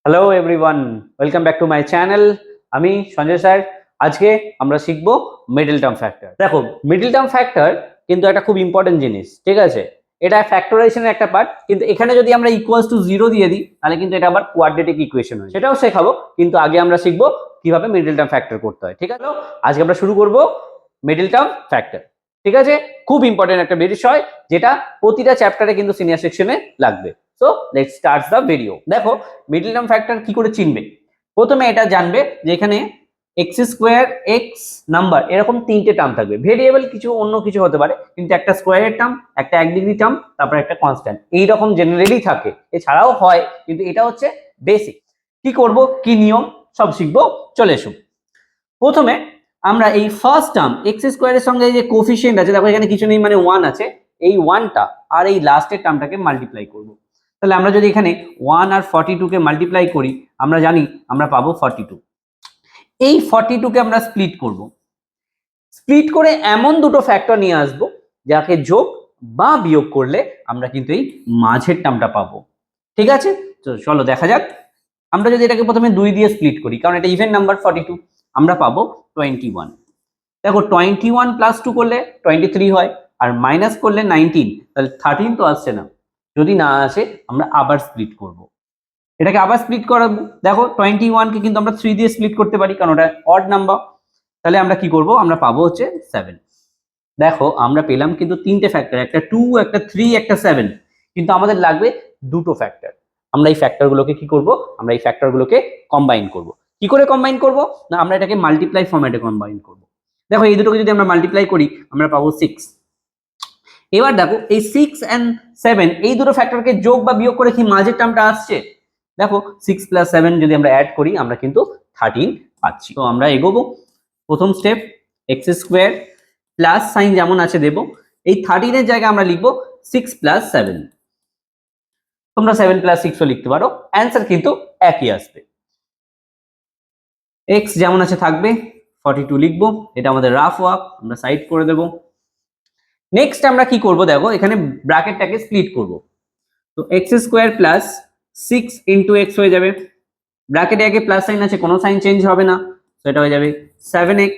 Hello everyone, welcome back to my channel. আমি Sanjay sir. আজকে আমরা শিখবো মিডল টার্ম ফ্যাক্টর। দেখো, মিডল টার্ম ফ্যাক্টর কিন্তু একটা খুব ইম্পর্টেন্ট জিনিস, ঠিক আছে? এটা ফ্যাক্টরাইজেশনের একটা পার্ট, কিন্তু এখানে যদি আমরা ইকুয়ালস টু 0 দিয়ে দিই তাহলে কিন্তু এটা আবার কোয়াড্রেটিক ইকুয়েশন হয়, সেটাও শেখাবো। কিন্তু আগে আমরা শিখবো কিভাবে মিডল টার্ম ফ্যাক্টর করতে হয়, ঠিক আছে? আজকে আমরা শুরু করবো মিডল টার্ম ফ্যাক্টর, ঠিক আছে? খুব ইম্পর্টেন্ট একটা বিষয়, যেটা প্রতিটা চ্যাপ্টারে কিন্তু সিনিয়র সেকশনে লাগবে। So let's start the video. দেখো, মিডল টার্ম ফ্যাক্টর কি করে চিনবে? প্রথমে এটা জানবে যে এখানে এক্স স্কোয়ার, এক্স নাম্বার, এরকম তিনটে টার্ম থাকবে। ভেরিয়েবল কিছু অন্য কিছু হতে পারে, কিন্তু একটা স্কোয়ারের টার্ম, একটা 1 ডিগ্রি টার্ম, তারপর একটা কনস্ট্যান্ট, এইরকম জেনারেলি থাকে। এছাড়াও হয়, কিন্তু এটা হচ্ছে বেসিক। কি করব, কি নিয়ম, সব শিখবো। চলে এসো। প্রথমে আমরা এই ফার্স্ট টার্ম এক্স স্কোয়ারের সঙ্গে যে কোফিশিয়েন্ট আছে, দেখো এখানে কিছু নেই, মানে 1 আছে। এই 1টা আর এই লাস্টের টার্মটাকে মাল্টিপ্লাই করব। তাহলে আমরা যদি এখানে 1 আর 42কে মাল্টিপ্লাই করি, আমরা জানি আমরা পাবো 42। এই 42কে আমরা স্প্লিট করব। স্প্লিট করে এমন দুটো ফ্যাক্টর নিয়ে আসবো যাকে যোগ বা বিয়োগ করলে আমরা কিন্তু এই মাঝের টার্মটা পাবো, ঠিক আছে? তো চলো দেখা যাক। আমরা যদি এটাকে প্রথমে 2 দিয়ে স্প্লিট করি, কারণ এটা ইভেন নাম্বার 42, আমরা পাবো 21। দেখো, 21 প্লাস 2 করলে 23 হয়, আর মাইনাস করলে 19, তাহলে 13 তো আসছে না। যদি না আসে আমরা আবার স্প্লিট করব। এটাকে আবার স্প্লিট করাবো। দেখো, 21কে কিন্তু আমরা 3 দিয়ে স্প্লিট করতে পারি, কারণ ওটা অড নাম্বার। তাহলে আমরা কি করব, আমরা পাবো হচ্ছে 7। দেখো, আমরা পেলাম কিন্তু তিনটে ফ্যাক্টর, একটা 2, একটা 3, একটা 7, কিন্তু আমাদের লাগবে দুটো ফ্যাক্টর। আমরা এই ফ্যাক্টরগুলোকে কি করব, আমরা এই ফ্যাক্টরগুলোকে কম্বাইন করব। কি করে কম্বাইন করব না, আমরা এটাকে মাল্টিপ্লাই ফরম্যাটে কম্বাইন করব। দেখো, এই দুটোকে যদি আমরা মাল্টিপ্লাই করি আমরা পাবো 6। এবার দেখো, এই 6 and 7 এই দুটো ফ্যাক্টরকে যোগ বা বিয়োগ করে কি মাঝের টার্মটা আসছে? দেখো, 6 + 7 যদি আমরা অ্যাড করি আমরা কিন্তু 13 পাচ্ছি। তো আমরা এগোবো। প্রথম step, x square plus sign যেমন আছে দেব, এই 13 এর জায়গায় আমরা লিখবো 6 + 7। তোমরা 7 + 6 ও লিখতে পারো, অ্যান্সার কিন্তু একই আসবে। এক্স যেমন আছে থাকবে, 42 লিখবো। এটা আমাদের রাফ ওয়ার্ক, আমরা সাইড করে দেব। নেক্সট আমরা কি করব, দেখো এখানে ব্র্যাকেটটাকে স্প্লিট করব। তো x square plus 6 into x হয়ে যাবে। ব্র্যাকেটে আগে প্লাস সাইন আছে, কোনো সাইন চেঞ্জ হবে না, তো এটা হয়ে যাবে 7x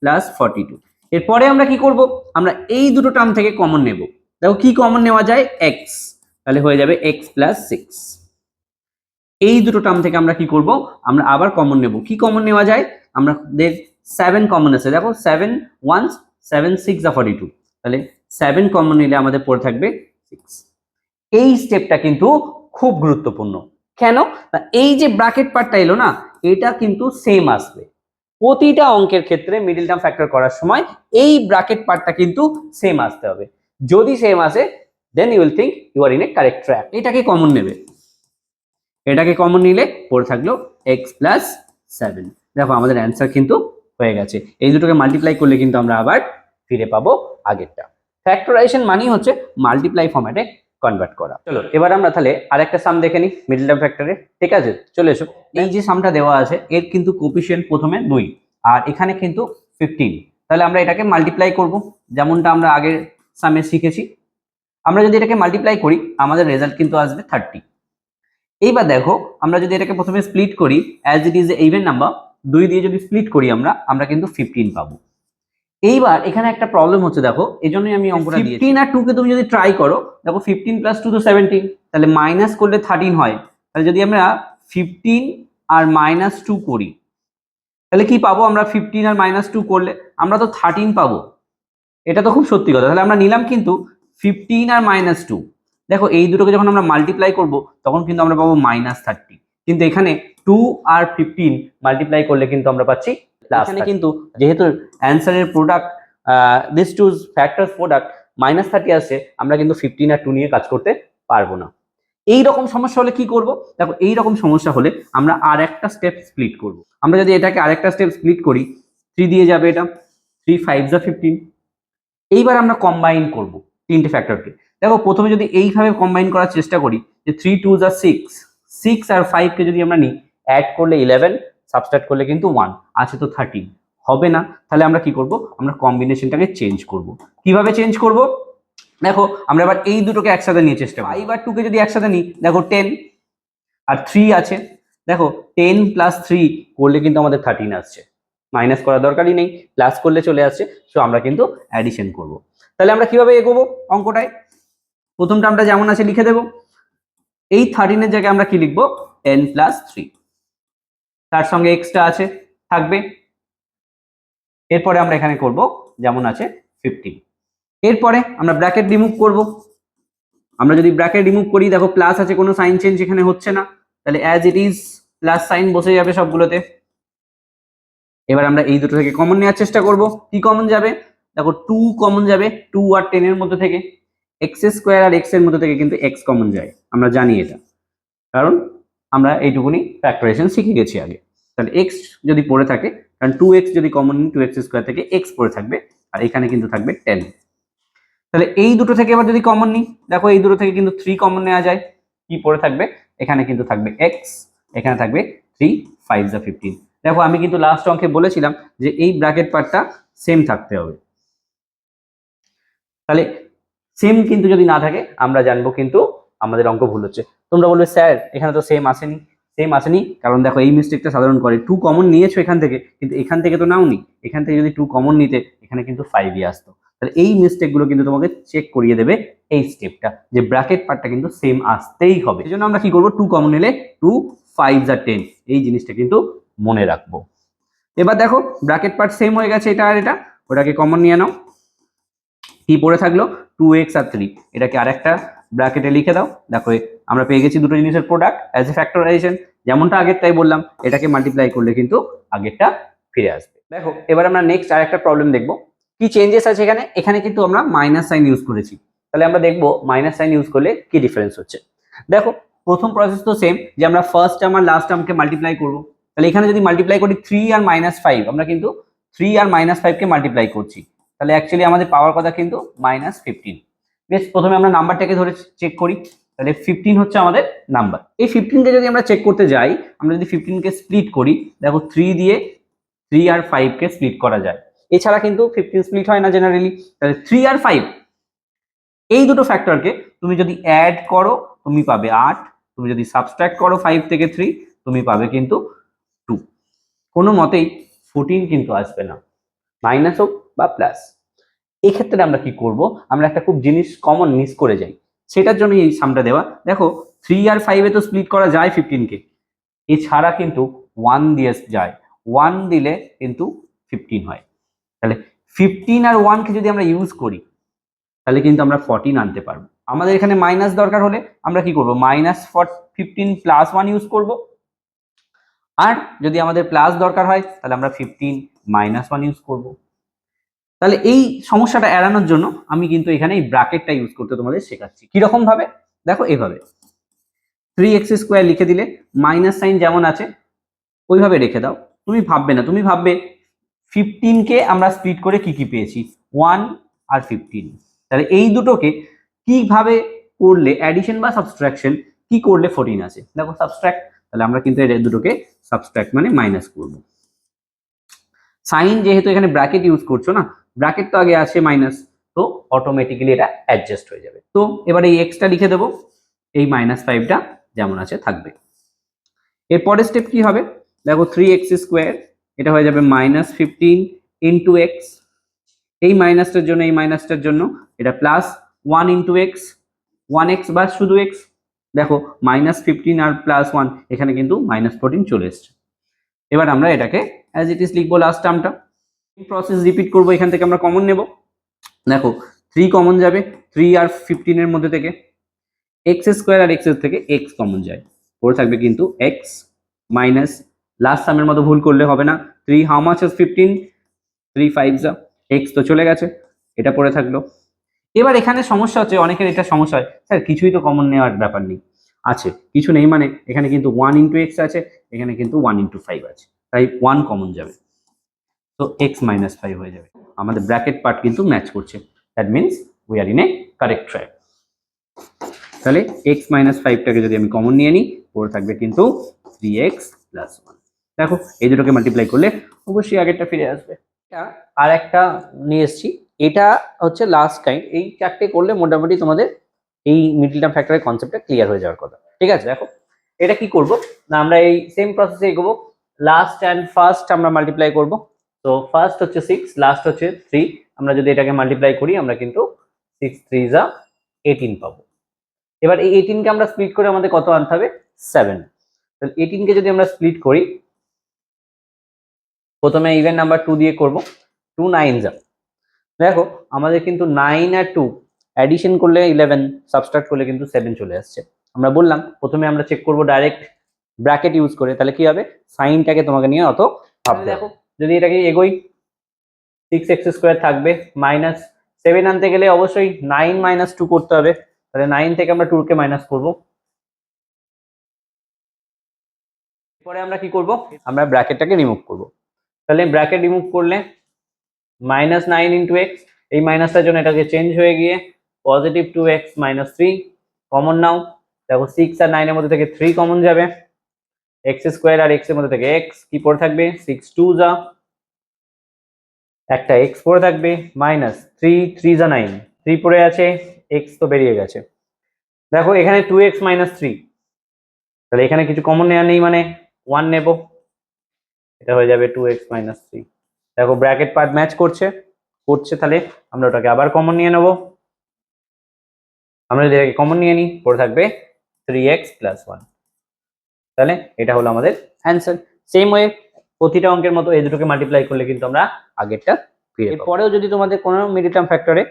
প্লাস 42। এরপরে আমরা কি করব, আমরা এই দুটো টার্ম থেকে কমন নেব। দেখো কি কমন নেওয়া যায়, x, তাহলে হয়ে যাবে x প্লাস 6। এই দুটো টার্ম থেকে আমরা কি করব, আমরা আবার কমন নেব। কি কমন নেওয়া যায়, আমাদের 7 কমন আছে। দেখো 7 1 7 6 42, তাহলে 7 কমন নিলে আমাদের পড়ে থাকবে 6। এই স্টেপটা কিন্তু খুব গুরুত্বপূর্ণ। কেন না, এই যে ব্র্যাকেট পার্টটা এলো না, এটা কিন্তু সেম আসবে প্রতিটা অঙ্কের ক্ষেত্রে। মিডল টার্ম ফ্যাক্টর করার সময় এই ব্র্যাকেট পার্টটা কিন্তু সেম আসতে হবে। যদি সেম আসে then you will think you are in a correct track. এটাকে কমন নেবে, এটাকে কমন নিলে পড়ে থাকলো x প্লাস 7। দেখো আমাদের অ্যান্সার কিন্তু হয়ে গেছে। এই দুটোকে মাল্টিপ্লাই করলে কিন্তু আমরা আবার ফিরে পাবো আগেরটা। ফ্যাক্টরাইজেশন মানেই হচ্ছে মাল্টিপ্লাই ফরম্যাটে কনভার্ট করা। চলো এবার আমরা তাহলে আরেকটা সাম দেখে নিই মিডল টার্ম ফ্যাক্টরে, ঠিক আছে? চলে এসো। এই যে সামটা দেওয়া আছে এর কিন্তু কোফিশিয়েন্ট প্রথমে 2 আর এখানে কিন্তু 15। তাহলে আমরা এটাকে মাল্টিপ্লাই করব, যেমনটা আমরা আগের সামে শিখেছি। আমরা যদি এটাকে মাল্টিপ্লাই করি আমাদের রেজাল্ট কিন্তু আসবে 30। এইবার দেখো, আমরা যদি এটাকে প্রথমে স্প্লিট করি, as it is even number, 2 দিয়ে যদি স্প্লিট করি আমরা কিন্তু 15 পাবো। এইবার এখানে একটা প্রবলেম হচ্ছে, দেখো এজন্যই আমি অঙ্কটা দিয়েছি। 15 আর 2 কে তুমি যদি ট্রাই করো, দেখো 15 + 2 তো 17, তাহলে মাইনাস করলে 13 হয়। তাহলে যদি আমরা 15 আর -2 করি তাহলে কি পাবো, আমরা 15 আর -2 করলে আমরা তো 13 পাবো। এটা তো খুব সত্যি কথা। তাহলে আমরা নিলাম কিন্তু 15 আর -2। দেখো এই দুটোকে যখন আমরা মাল্টিপ্লাই করব তখন কিন্তু আমরা পাবো -30, কিন্তু এখানে 2 আর 15 মাল্টিপ্লাই করলে কিন্তু আমরা পাচ্ছি প্লাস। এখানে কিন্তু যেহেতু অ্যান্সারের product, this two factors product -30 আসছে, আমরা কিন্তু 15 আর 2 নিয়ে কাজ করতে পারবো না। এই রকম সমস্যা হলে কি করব, দেখো এই রকম সমস্যা হলে আমরা আর একটা স্টেপ স্প্লিট করব। আমরা যদি এটাকে আরেকটা স্টেপ স্প্লিট করি, 3 দিয়ে যাবে এটা, 3 5 যা 15। এইবার আমরা কম্বাইন করব তিনটে ফ্যাক্টরকে। দেখো প্রথমে যদি এইভাবে কম্বাইন করার চেষ্টা করি, যে 3 2 যা 6, 6 আর 5 কে যদি আমরা নিই, অ্যাড করলে 11, সাবট্রাক্ট করলে কিন্তু 1 আছে, তো 13 হবে না। তাহলে আমরা কি করব, আমরা কম্বিনেশনটাকে চেঞ্জ করব। কিভাবে চেঞ্জ করব, দেখো আমরা এবার এই দুটোকে একসাথে নিয়ে চেষ্টা করি। 5 আর 2 কে যদি একসাথে নিই, দেখো 10 আর 3 আছে, দেখো 10 প্লাস 3 করলে কিন্তু আমাদের 13 আসছে, মাইনাস করার দরকারই নেই, প্লাস করলে চলে আসছে। সো আমরা কিন্তু অ্যাডিশন করব। তাহলে আমরা কিভাবে এগোবো অঙ্কটায়? প্রথম টার্মটা যেমন আছে লিখে দেবো। এই 13 এর জায়গায় আমরা কি লিখবো? 10 প্লাস 3, তার সঙ্গে এক্সট্রা আছে থাকবে। এরপরে আমরা এখানে করব যেমন আছে 15। এরপরে আমরা ব্র্যাকেট রিমুভ করব। আমরা যদি ব্র্যাকেট রিমুভ করি, দেখো প্লাস আছে, কোনো সাইন চেঞ্জ এখানে হচ্ছে না, তাহলে as it is plus sign বসে যাবে সবগুলোতে। এবার আমরা এই দুটো থেকে কমন নেওয়ার চেষ্টা করব। কি কমন যাবে? দেখো 2 কমন যাবে, 2 আর 10 এর মধ্যে থেকে। এক্স স্কোয়ার আর এক্স এর মধ্যে থেকে কিন্তু এক্স কমন যায়, আমরা জানি এটা, কারণ আমরা এইটুকুনি ফ্যাক্টরাইজেশন শিখে গেছি আগে। তাহলে এক্স যদি পড়ে থাকে, কারণ 2x যদি কমন নিই 2x স্কোয়ার থেকে এক্স পড়ে থাকবে, আর এখানে কিন্তু থাকবে 10। তাহলে এই দুটো থেকে এবার যদি কমন নিই, দেখো এই দুটো থেকে কিন্তু 3 কমন নেওয়া যায়। কি পড়ে থাকবে? এখানে কিন্তু থাকবে এক্স, এখানে থাকবে 3 5 যা 15। দেখো আমি কিন্তু লাস্ট অঙ্কে বলেছিলাম যে এই ব্র্যাকেট পার্টটা সেম থাকতে হবে। তাহলে সেম কিন্তু যদি না থাকে আমরা জানবো কিন্তু আমাদের অঙ্ক ভুল হচ্ছে। তোমরা বলবে স্যার এখানে তো সেম আসেনি। সেম আসেনি কারণ দেখো এই মিস্টেকটা সাধারণ করে, 2 কমন নিয়েছো এখান থেকে, কিন্তু এখান থেকে তো নাওনি। এখান থেকে যদি 2 কমন নিতে, এখানে কিন্তু 5ই আসতো। তাহলে এই মিস্টেকগুলো কিন্তু তোমাকে চেক করিয়ে দেবে এই স্টেপটা, যে ব্র্যাকেট পার্টটা কিন্তু সেম আসতেই হবে। এই জন্য আমরা কি করবো? 2 কমন নিলে 2 5 আর 10, এই জিনিসটা কিন্তু মনে রাখবো। এবার দেখো ব্র্যাকেট পার্ট সেম হয়ে গেছে, এটা আর এটা, ওটাকে কমন নিয়ে নাও। কি পড়ে থাকলো? 2x আর 3, এটাকে আরেকটা ব্র্যাকেটে লিখে দাও। দেখো আমরা পেয়ে গেছি দুটো জিনিসের প্রোডাক্ট অ্যাজ এ ফ্যাক্টরাইজেশন। যেমনটা আগেরটাই বললাম, এটাকে মাল্টিপ্লাই করলে কিন্তু আগেরটা ফিরে আসবে। দেখো এবার আমরা নেক্সট আরেকটা প্রবলেম দেখবো। কি চেঞ্জেস আছে এখানে? এখানে কিন্তু আমরা মাইনাস সাইন ইউজ করেছি, তাহলে আমরা দেখবো মাইনাস সাইন ইউজ করলে কি ডিফারেন্স হচ্ছে। দেখো প্রথম প্রসেস তো সেম, যে আমরা ফার্স্ট টার্ম আর লাস্ট টার্মকে মাল্টিপ্লাই করবো। তাহলে এখানে যদি মাল্টিপ্লাই করি 3 আর -5, আমরা কিন্তু 3 আর -5 কে মাল্টিপ্লাই করছি, তাহলে অ্যাকচুয়ালি আমাদের পাওয়ার কথা কিন্তু -15। বেশ, প্রথমে আমরা নাম্বারটাকে ধরে চেক করি। তাহলে 15 হচ্ছে আমাদের নাম্বার। এই 15 কে যদি আমরা চেক করতে যাই, আমরা যদি 15 কে স্প্লিট করি, দেখো 3 দিয়ে 3 আর 5 কে স্প্লিট করা যায়, এছাড়া কিন্তু 15 স্প্লিট হয় না জেনারেলি। তাহলে 3 আর 5 এই দুটো ফ্যাক্টরকে তুমি যদি অ্যাড করো তুমি পাবে 8, তুমি যদি সাবট্রাক্ট করো 5 থেকে 3 তুমি পাবে কিন্তু 2। কোনো মতেই 14 কিন্তু আসবে না, মাইনাস হোক বা প্লাস। এক্ষেত্রে আমরা কি করব? আমরা একটা খুব জিনিস কমন মিস করে যাই, সেটার জন্য এই সামটা দেওয়া। দেখো 3 আর 5 এ তো স্প্লিট করা যায় 15 কে, এছাড়া কিন্তু 1 দিয়ে যায়, 1 দিলে কিন্তু 15 হয়। তাহলে 15 আর 1 কে যদি আমরা ইউজ করি, তাহলে কিন্তু আমরা 14 আনতে পারবো। আমাদের এখানে মাইনাস দরকার হলে আমরা কি করব? -15 প্লাস 1 ইউজ করব। আর যদি আমাদের প্লাস দরকার হয়, তাহলে আমরা 15 -1 ইউজ করব। তাহলে এই সমস্যাটা এড়ানোর জন্য আমি কিন্তু এখানে এই ব্র্যাকেটটা ইউজ করতে তোমাদের শেখাচ্ছি। কিরকম ভাবে? দেখো এইভাবে 3x² লিখে দিলে মাইনাস সাইন যেমন আছে ওইভাবে রেখে দাও। তুমি ভাববে না, তুমি ভাববে 15 কে আমরা স্প্লিট করে কি কি পেয়েছি, 1 আর 15। তাহলে এই দুটোকে কিভাবে করলে অ্যাডিশন বা সাবট্রাকশন কি করলে 14 আসে? দেখো সাবট্রাক্ট, তাহলে আমরা কিন্তু এই দুটোকে সাবট্রাক্ট মানে মাইনাস করব। সাইন যেহেতু এখানে ব্র্যাকেট ইউজ করছো না, ব্র্যাকেট তো আগে আছে মাইনাস, তো অটোমেটিক্যালি এটা অ্যাডজাস্ট হয়ে যাবে। তো এবার এই এক্সটা লিখে দেবো, এই -5টা যেমন আছে থাকবে। এরপরের স্টেপ কি হবে? দেখো 3x², এটা হয়ে যাবে -15 ইন্টু এক্স, এই মাইনাসটার জন্য এই মাইনাসটার জন্য এটা +1 ইন্টু এক্স, 1x বা শুধু এক্স। দেখো -15 আর +1, এখানে কিন্তু -14 চলে এসছে। এবার আমরা এটাকে অ্যাজ ইট ইজ লিখবো লাস্ট টার্মটা। প্রসেস রিপিট করবো, এখান থেকে আমরা কমন নেব। দেখো 3 কমন যাবে 3 আর 15 এর মধ্যে থেকে, x² আর x এর থেকে x কমন যায়, পড়ে থাকবে কিন্তু x মাইনাস লাস্ট টার্মের মতো ভুল করলে হবে না। 3 হাউ মাচ ইজ 15, 3 5 যা x তো চলে গেছে, এটা পড়ে থাকলো। এবার এখানে সমস্যা হচ্ছে, অনেকের এটা সমস্যা হয়, স্যার কিছুই তো কমন নেওয়ার ব্যাপার নেই। আছে, কিছু নেই মানে এখানে কিন্তু 1 ইন্টু এক্স আছে, এখানে কিন্তু 1 ইন্টু 5 আছে, তাই 1 কমন যাবে, তো x -5 হয়ে যাবে। আমাদের ব্র্যাকেট পার্ট কিন্তু ম্যাচ করছে, that means we are in a correct track. তাহলে x -5টাকে যদি আমি কমন নিয়ে নিই, পড়ে থাকবে কিন্তু 3x + 1। দেখো এই দুটোকে মাল্টিপ্লাই করলে অবশ্যই আগেরটা ফিরে আসবে। এটা আর একটা নিয়ে এসেছি, এটা হচ্ছে লাস্ট কাইন্ড। এই চারটে করলে মোটামুটি তোমাদের এই মিডল টার্ম ফ্যাক্টরের কনসেপ্টটা ক্লিয়ার হয়ে যাওয়ার কথা। ঠিক আছে, দেখো এটা কি করব না, আমরা এই সেম প্রসেসে এগোবো। লাস্ট অ্যান্ড ফার্স্ট আমরা মাল্টিপ্লাই করব। তো ফার্স্ট হচ্ছে 6, লাস্ট হচ্ছে 3। আমরা যদি এটাকে মাল্টিপ্লাই করি আমরা কিন্তু 6 3 যা 18 পাবো। এবার এই 18 কে আমরা স্প্লিট করে আমাদের কত আনতে হবে? 7। তাহলে 18 কে যদি আমরা স্প্লিট করি, প্রথমে ইভেন নাম্বার 2 দিয়ে করব। 2 9 যা, দেখো আমাদের কিন্তু 9 আর 2 অ্যাডিশন করলে 11, সাবট্রাক্ট করলে কিন্তু 7 চলে আসছে। আমরা বললাম প্রথমে আমরা চেক করব ডাইরেক্ট ব্র্যাকেট ইউজ করে, তাহলে কি হবে সাইনটাকে তোমাকে নিয়ে অত ভাবতে দেখো। যদি এটাকে এগোই 6x² থাকবে, মাইনাস 7 আনতে গেলে অবশ্যই 9 - 2 করতে হবে, তাহলে 9 থেকে আমরা 2 কে মাইনাস করব। পরে আমরা কি করব, আমরা ব্র্যাকেটটাকে রিমুভ করব। তাহলে ব্র্যাকেট রিমুভ করলে -9 × x, এই মাইনাসটার জন্য এটাকে চেঞ্জ হয়ে গিয়ে পজিটিভ 2x - 3 কমন নাও। দেখো 6 আর 9 এর মধ্যে থেকে 3 কমন যাবে, x² আর x এর মধ্যে থেকে x কি পড়ে থাকবে 6 2 যা, একটা x পড়ে থাকবে, -3 3 যা 9, 3 পড়ে আছে, x তো বেরিয়ে গেছে। দেখো এখানে 2x - 3, তাহলে এখানে কিছু কমন নেওয়া নেই মানে 1 নেব, এটা হয়ে যাবে 2x - 3। দেখো ব্র্যাকেট পার্ট ম্যাচ করছে, তাহলে আমরা ওটাকে আবার কমন নিয়ে নেব। আমরা যদি এটাকে কমন নিয়ে নিই পড়ে থাকবে 3x + 1। তাহলে এটা হলো আমাদের অ্যান্সার। সেম ওয়ে প্রতিটা অঙ্কের মতো এই দুটোকে মাল্টিপ্লাই করলে কিন্তু আমরা আগেরটা ফিরে পাবো। এরপরেও যদি তোমাদের কোনো মিডল টার্ম ফ্যাক্টরে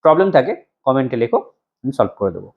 প্রবলেম থাকে কমেন্টে লেখো, আমি সলভ করে দেবো।